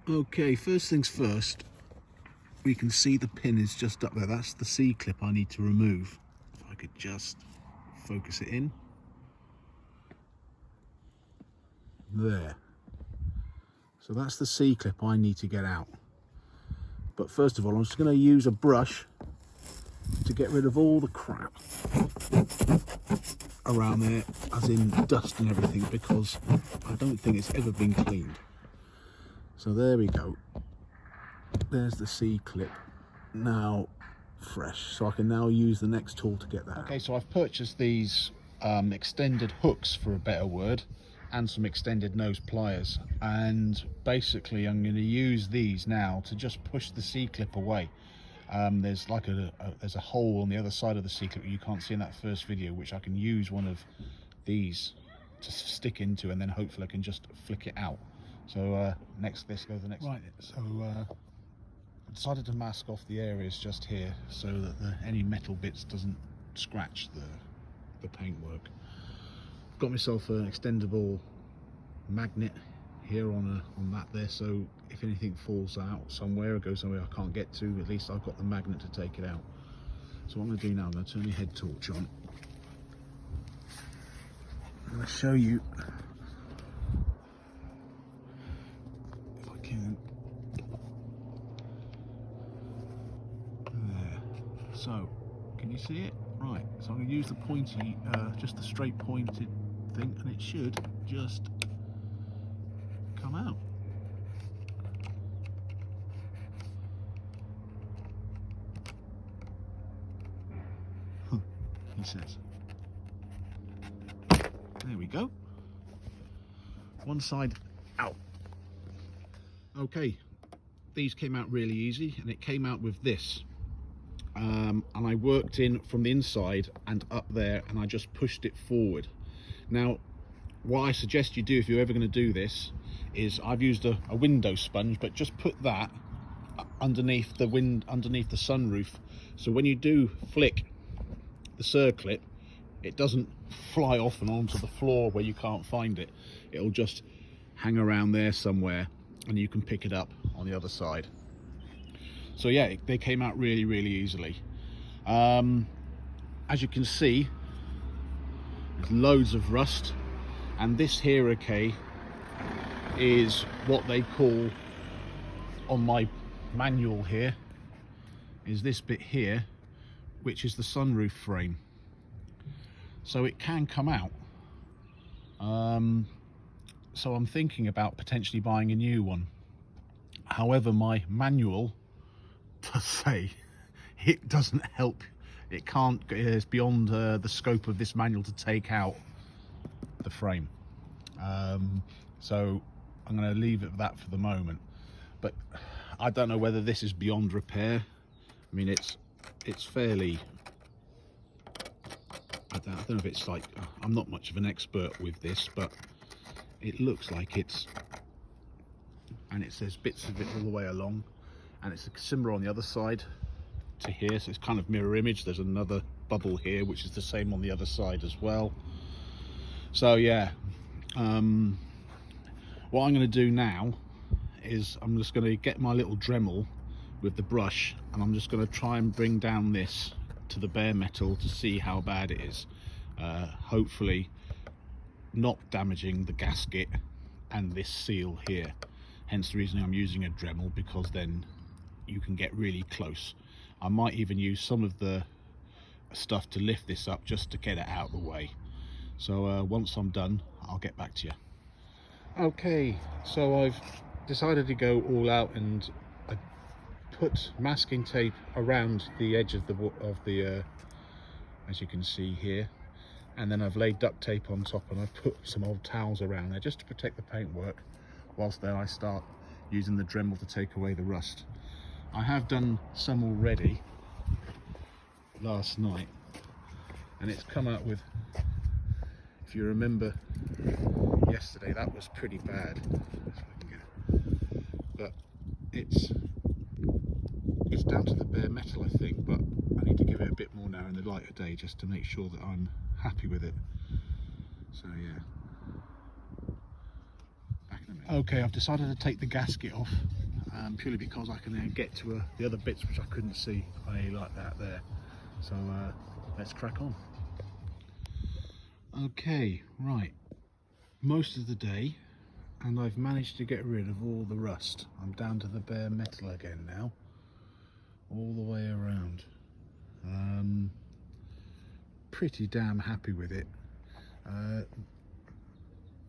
Okay, first things first, we can see the pin is just up there. That's the C-clip I need to remove. If I could just focus it in. There. So that's the C-clip I need to get out. But first of all, I'm just going to use a brush to get rid of all the crap around there, as in dust and everything, because I don't think it's ever been cleaned. So there we go. There's the C-clip, now fresh. So I can now use the next tool to get that out. Okay, so I've purchased these extended hooks, for a better word, and some extended nose pliers, and basically I'm going to use these now to just push the C-clip away. There's like there's a hole on the other side of the C-clip you can't see in that first video, which I can use one of these to stick into, and then hopefully I can just flick it out. So let's go to the next. Right, so I decided to mask off the areas just here so that any metal bits doesn't scratch the paintwork. Got myself an extendable magnet here on that there, so if anything falls out somewhere or goes somewhere I can't get to, at least I've got the magnet to take it out. So what I'm going to do now, I'm going to turn the head torch on. I'm going to show you, if I can. There. So, can you see it? Right, so I'm going to use the pointy, just the straight pointed thing, and it should just come out. He says. There we go. One side out. Okay, these came out really easy, and it came out with this. And I worked in from the inside and up there, and I just pushed it forward. Now, what I suggest you do if you're ever going to do this is, I've used a window sponge, but just put that underneath the sunroof, so when you do flick the circlip, it doesn't fly off and onto the floor where you can't find it. It'll just hang around there somewhere, and you can pick it up on the other side. So yeah, they came out really, really easily. As you can see, there's loads of rust, and this here, okay, is what they call, on my manual here, is this bit here, which is the sunroof frame. So it can come out. So I'm thinking about potentially buying a new one. However, my manual does say it doesn't help. It can't, it's beyond the scope of this manual to take out the frame. So I'm going to leave it at that for the moment. But I don't know whether this is beyond repair. I mean, it's fairly, I don't know if it's like, I'm not much of an expert with this, but it looks like it's, and it says bits of it all the way along, and it's similar on the other side to here, so it's kind of mirror image. There's another bubble here which is the same on the other side as well. So yeah, what I'm going to do now is I'm just going to get my little Dremel with the brush, and I'm just going to try and bring down this to the bare metal to see how bad it is. Hopefully not damaging the gasket and this seal here, hence the reason I'm using a Dremel, because then you can get really close. I might even use some of the stuff to lift this up just to get it out of the way. So once I'm done, I'll get back to you. Okay, so I've decided to go all out, and I put masking tape around the edge of the as you can see here, and then I've laid duct tape on top, and I've put some old towels around there just to protect the paintwork, whilst then I start using the Dremel to take away the rust. I have done some already last night, and it's come out with, if you remember yesterday, that was pretty bad. But it's down to the bare metal, I think, but I need to give it a bit more now in the light of day just to make sure that I'm happy with it. So yeah, back Okay, I've decided to take the gasket off purely because I can then get to the other bits which I couldn't see, i.e. like that there. So let's crack on. Okay, right, most of the day, and I've managed to get rid of all the rust. I'm down to the bare metal again now, all the way around. Pretty damn happy with it.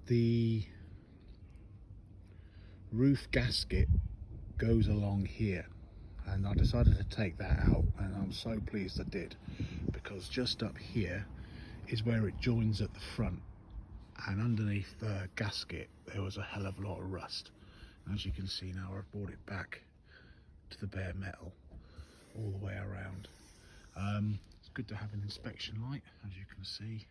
The roof gasket goes along here, and I decided to take that out, and I'm so pleased I did, because just up here is where it joins at the front, and underneath the gasket there was a hell of a lot of rust. As you can see now, I've brought it back to the bare metal all the way around. It's good to have an inspection light, as you can see,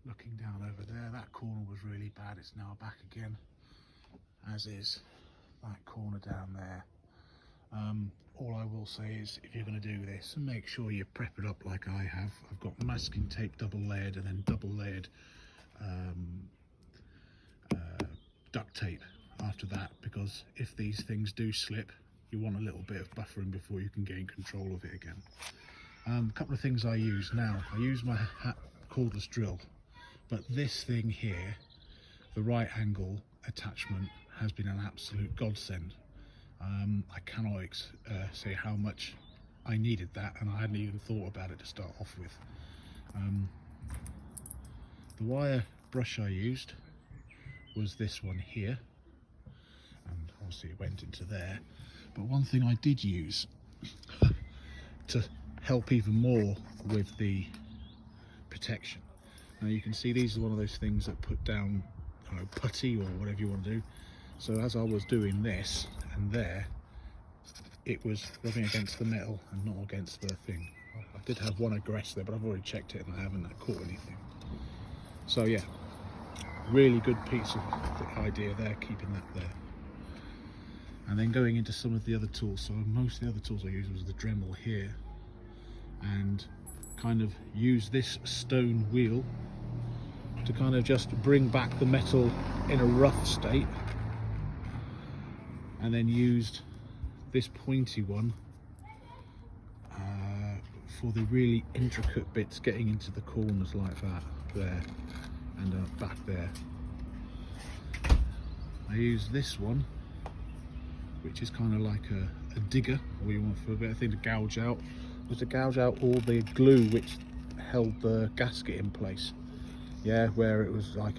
looking down over there. That corner was really bad, it's now back again, as is that corner down there. All I will say is, if you're going to do this, make sure you prep it up like I have. I've got masking tape double layered, and then double layered duct tape after that, because if these things do slip, you want a little bit of buffering before you can gain control of it again. A couple of things I use now. I use my cordless drill, but this thing here, the right angle attachment, has been an absolute godsend. I cannot say how much I needed that, and I hadn't even thought about it to start off with. The wire brush I used was this one here, and obviously it went into there. But one thing I did use to help even more with the protection. Now you can see these are one of those things that put down, I don't know, putty or whatever you want to do. So as I was doing this and there, it was rubbing against the metal and not against the thing. I did have one aggress there, but I've already checked it and I haven't caught anything. So yeah, really good piece of the idea there, keeping that there. And then going into some of the other tools. So most of the other tools I used was the Dremel here, and kind of use this stone wheel to kind of just bring back the metal in a rough state, and then used this pointy one for the really intricate bits, getting into the corners like that there and back there. I use this one, which is kind of like a digger, or you want for a better thing, to gouge out, was to gouge out all the glue which held the gasket in place. Yeah, where it was like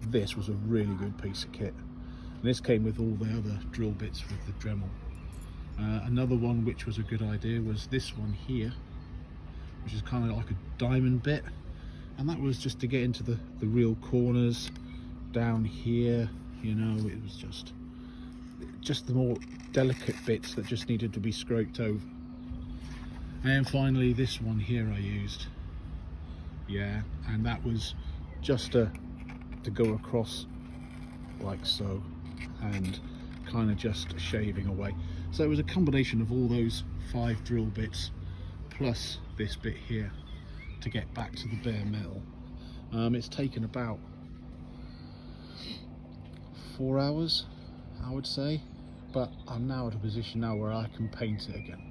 this was a really good piece of kit. And this came with all the other drill bits with the Dremel. Another one which was a good idea was this one here, which is kind of like a diamond bit, and that was just to get into the real corners down here. You know, it was just the more delicate bits that just needed to be scraped over. And finally this one here I used, yeah, and that was just to go across like so, and kind of just shaving away. So it was a combination of all those 5 drill bits plus this bit here to get back to the bare metal. It's taken about 4 hours, I would say, but I'm now at a position now where I can paint it again.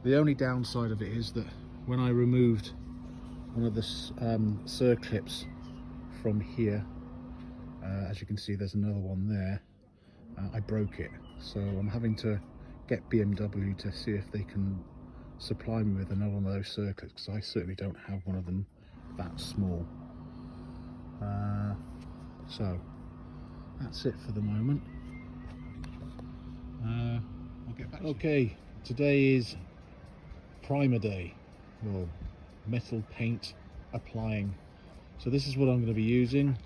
The only downside of it is that when I removed one of the circlips from here, as you can see there's another one there, I broke it, so I'm having to get BMW to see if they can supply me with another one of those circlips, because I certainly don't have one of them that small. So that's it for the moment. I'll get back to you. Okay, today is primer day, well, metal paint applying. So this is what I'm going to be using,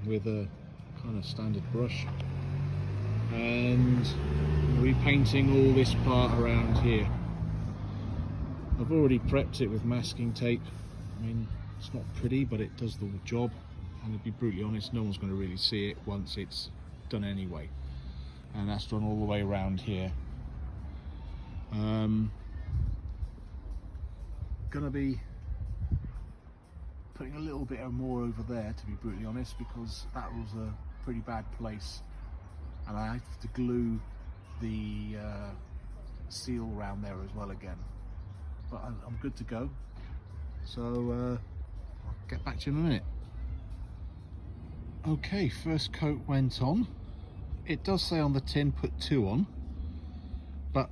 with a kind of standard brush, and repainting all this part around here. I've already prepped it with masking tape. I mean, it's not pretty, but it does the job, and to be brutally honest, no one's going to really see it once it's done anyway. And that's done all the way around here. Gonna be putting a little bit more over there, to be brutally honest, because that was a pretty bad place, and I have to glue the seal around there as well again. But I'm good to go, so I'll get back to you in a minute. Okay, first coat went on. It does say on the tin put 2 on, but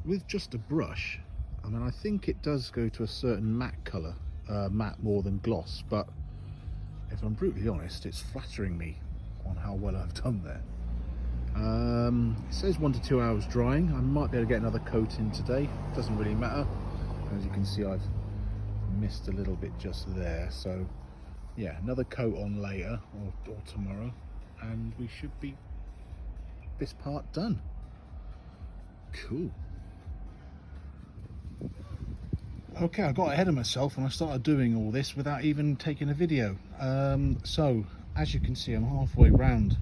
with just a brush, I mean, I think it does go to a certain matte colour, matte more than gloss, but if I'm brutally honest, it's flattering me on how well I've done there. It says 1 to 2 hours drying. I might be able to get another coat in today, doesn't really matter. As you can see, I've missed a little bit just there, so yeah, another coat on later or tomorrow, and we should be this part done. Cool. Okay, I got ahead of myself and I started doing all this without even taking a video. So as you can see, I'm halfway round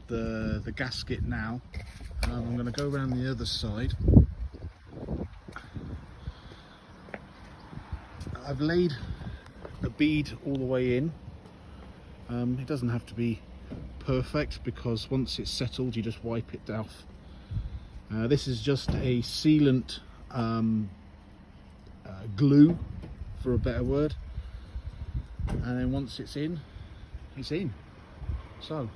the gasket now. I'm going to go around the other side. I've laid a bead all the way in. It doesn't have to be perfect, because once it's settled you just wipe it off. This is just a sealant glue, for a better word, and then once it's in, it's in. So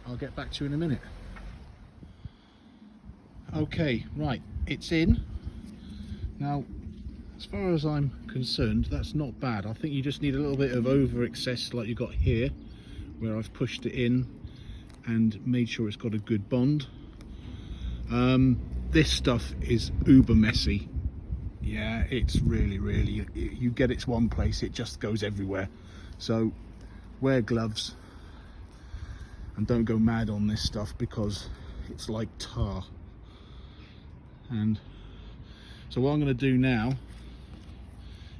I'll get back to you in a minute. Okay, right, it's in. Now, as far as I'm concerned, that's not bad. I think you just need a little bit of over excess like you got here, where I've pushed it in and made sure it's got a good bond. This stuff is uber messy. Yeah, it's really, you get it to one place, it just goes everywhere. So wear gloves and don't go mad on this stuff, because it's like tar. And so what I'm going to do now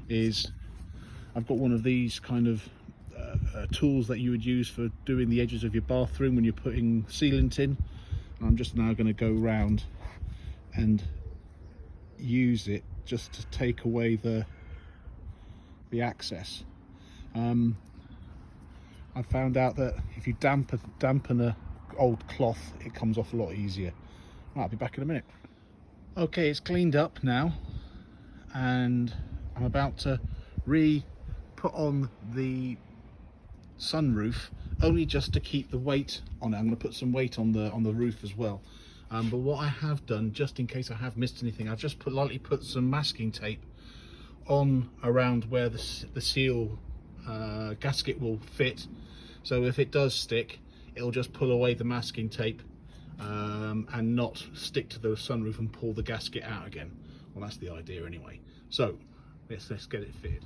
is, I've got one of these kind of tools that you would use for doing the edges of your bathroom when you're putting sealant in. And I'm just now going to go round and use it just to take away the excess. I found out that if you dampen a old cloth, it comes off a lot easier. Right, I'll be back in a minute. Okay, it's cleaned up now, and I'm about to put on the sunroof, only just to keep the weight on it. I'm going to put some weight on the roof as well. But what I have done, just in case I have missed anything, I've just lightly put some masking tape on around where the seal gasket will fit. So if it does stick, it'll just pull away the masking tape and not stick to the sunroof and pull the gasket out again. Well, that's the idea anyway. So let's get it fitted.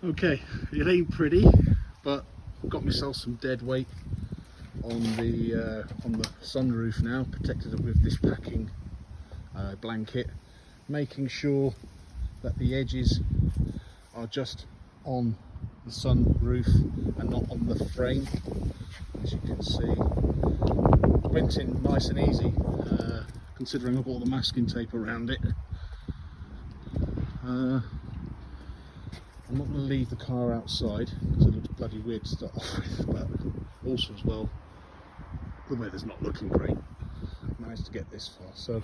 Okay, it ain't pretty, but I've got myself some dead weight on the sunroof now, protected it with this packing blanket, making sure that the edges are just on the sunroof and not on the frame. As you can see, went in nice and easy, considering I've got all the masking tape around it. I'm not going to leave the car outside because it looks bloody weird to start off with, but also as well, the weather's not looking great. I've managed to get this far, so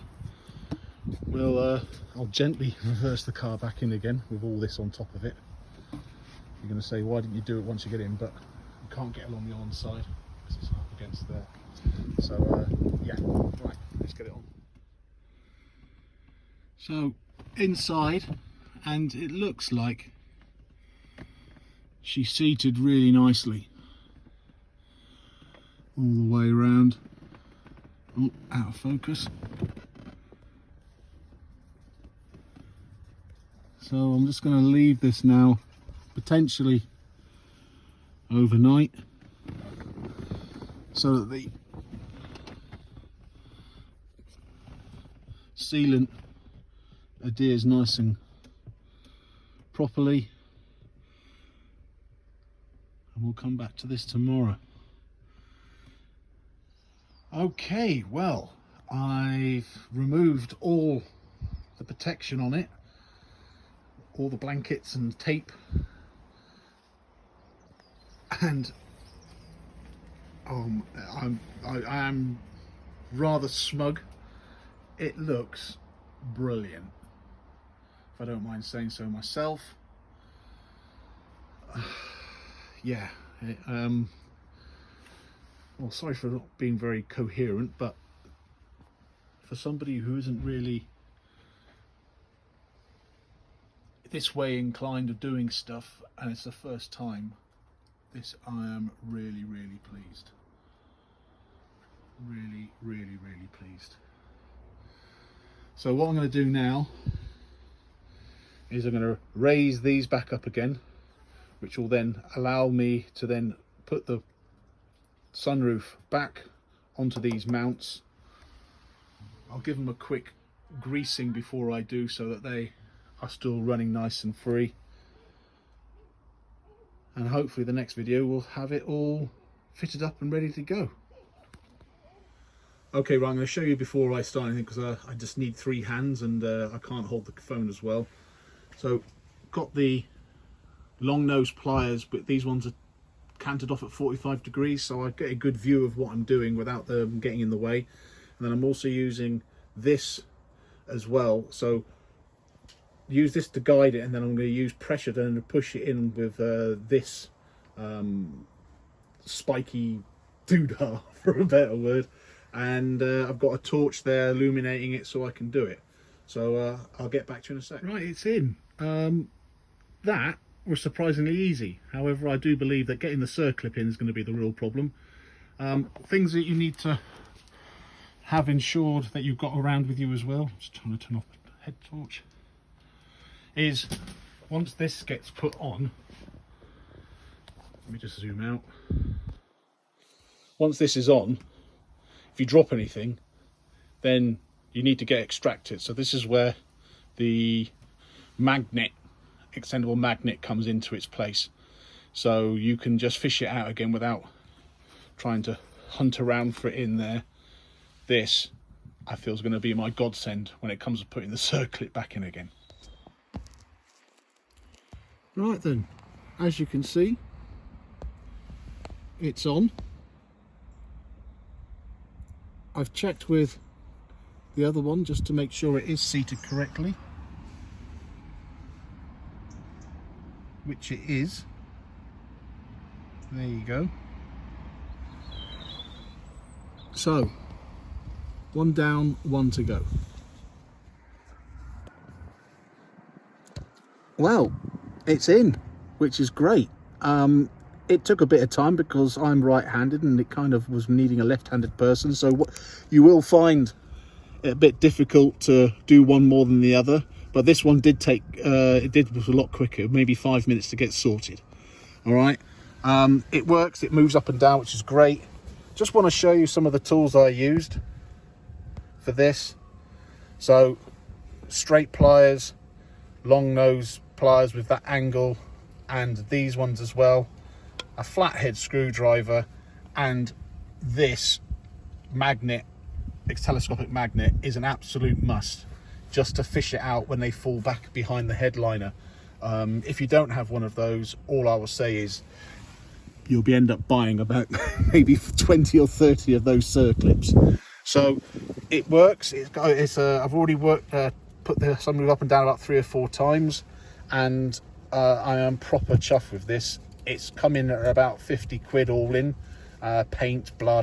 I'll gently reverse the car back in again with all this on top of it. You're going to say, why didn't you do it once you get in? But you can't get along the on side because it's up against there. So yeah, right, let's get it on. So inside, and it looks like she's seated really nicely all the way around. Oh, out of focus. So I'm just going to leave this now, potentially overnight, so that the sealant adheres nice and properly, and we'll come back to this tomorrow. Okay, well, I've removed all the protection on it. all the blankets and tape, and I am rather smug. It looks brilliant, if I don't mind saying so myself. Yeah, well, sorry for not being very coherent, but for somebody who isn't really this way inclined of doing stuff, and it's the first time, this I am really pleased. Really pleased. So what I'm going to do now is I'm going to raise these back up again, which will then allow me to then put the sunroof back onto these mounts. I'll give them a quick greasing before I do, so that they are still running nice and free, and hopefully the next video will have it all fitted up and ready to go. Okay, right, I'm going to show you before I start anything, because I just need 3 hands and I can't hold the phone as well. So got the long nose pliers, but these ones are canted off at 45 degrees, so I get a good view of what I'm doing without them getting in the way. And then I'm also using this as well, so use this to guide it, and then I'm going to use pressure then to push it in with this spiky doodah, for a better word. And I've got a torch there illuminating it so I can do it. So I'll get back to you in a sec. Right, it's in. That was surprisingly easy. However, I do believe that getting the circlip in is going to be the real problem. Things that you need to have ensured that you've got around with you as well, just trying to turn off the head torch, is once this gets put on, let me just zoom out. Once this is on, if you drop anything, then you need to get extracted. So this is where the magnet, extendable magnet, comes into its place. So you can just fish it out again without trying to hunt around for it in there. This, I feel, is going to be my godsend when it comes to putting the circlip back in again. Right then, as you can see, it's on. I've checked with the other one just to make sure it is seated correctly, which it is. There you go. So, 1 down, 1 to go. Well, it's in, which is great. It took a bit of time because I'm right-handed and it kind of was needing a left-handed person, so what you will find it a bit difficult to do one more than the other, but this one did take was a lot quicker, maybe 5 minutes to get sorted. All right, it works, it moves up and down, which is great. Just want to show you some of the tools I used for this. So straight pliers, long nose pliers with that angle, and these ones as well, a flathead screwdriver, and this magnet, telescopic magnet, is an absolute must just to fish it out when they fall back behind the headliner. If you don't have one of those, all I will say is you'll end up buying about maybe 20 or 30 of those circlips. So it works. I've already put the sunroof up and down about 3 or 4 times, and I am proper chuffed with this. It's come in at about 50 quid all in, paint, blah,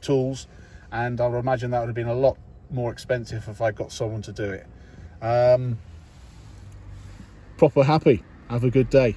tools, and I would imagine that would have been a lot more expensive if I got someone to do it. Proper happy. Have a good day.